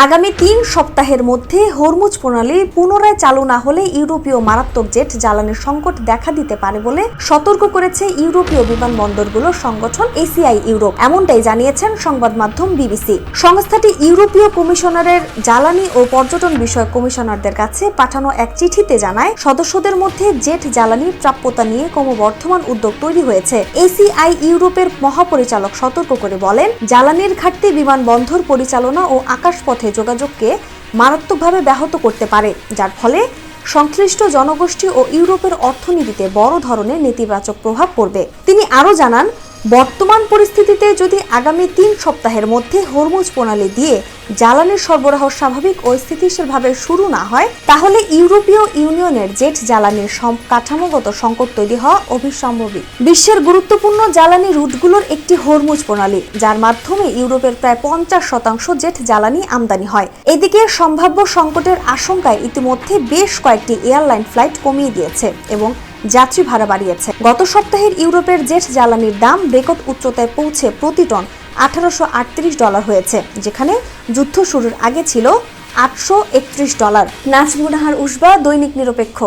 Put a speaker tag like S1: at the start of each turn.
S1: আগামী ৩ সপ্তাহের মধ্যে হরমুজ প্রণালী পুনরায় চালু না হলে ইউরোপীয় মারাত্মক জেট জ্বালানির সংকট দেখা দিতে পারে বলে সতর্ক করেছে ইউরোপীয় বিমানবন্দরগুলোর সংগঠন এসিআই ইউরোপ। এমনটাই জানিয়েছেন সংবাদ মাধ্যম বিবিসি। সংস্থাটি ইউরোপীয় কমিশনারের জ্বালানি ও পর্যটন বিষয়ক কমিশনারদের কাছে পাঠানো এক চিঠিতে জানায়, সদস্যদের মধ্যে জেট জ্বালানির প্রাপ্যতা নিয়ে ক্রমবর্ধমান উদ্যোগ তৈরি হয়েছে। এসিআই ইউরোপের মহাপরিচালক সতর্ক করে বলেন, জ্বালানির ঘাটতি বিমানবন্দর পরিচালনা ও আকাশপথে যোগাযোগকে মারাত্মকভাবে ব্যাহত করতে পারে, যার ফলে সংশ্লিষ্ট জনগোষ্ঠী ও ইউরোপের অর্থনীতিতে বড় ধরনের নেতিবাচক প্রভাব পড়বে। তিনি আরও জানান, বর্তমান পরিস্থিতিতে যদি আগামী ৩ সপ্তাহের মধ্যে হরমুজ প্রণালী দিয়ে জ্বালানির সরবরাহ স্বাভাবিক ও স্থিতিশীলভাবে শুরু না হয়, তাহলে ইউরোপীয় ইউনিয়নের জেট জ্বালানির কাঠামোগত সংকট তৈরি হওয়া অবিসম্ভাবী। বিশ্বের গুরুত্বপূর্ণ জ্বালানি রুটগুলোর একটি হরমুজ প্রণালী, যার মাধ্যমে ইউরোপের প্রায় ৫০% জেট জ্বালানি আমদানি হয়। এদিকে সম্ভাব্য সংকটের আশঙ্কায় ইতিমধ্যে বেশ কয়েকটি এয়ারলাইন ফ্লাইট কমিয়ে দিয়েছে এবং যাত্রী ভাড়া বাড়িয়েছে। গত সপ্তাহের ইউরোপের জেট জ্বালানির দাম রেকর্ড উচ্চতায় পৌঁছে প্রতি টন $১৮৩৮ হয়েছে, যেখানে যুদ্ধ শুরুর আগে ছিল $৮৩১। নাজমুন নাহার উসবা, দৈনিক নিরপেক্ষ।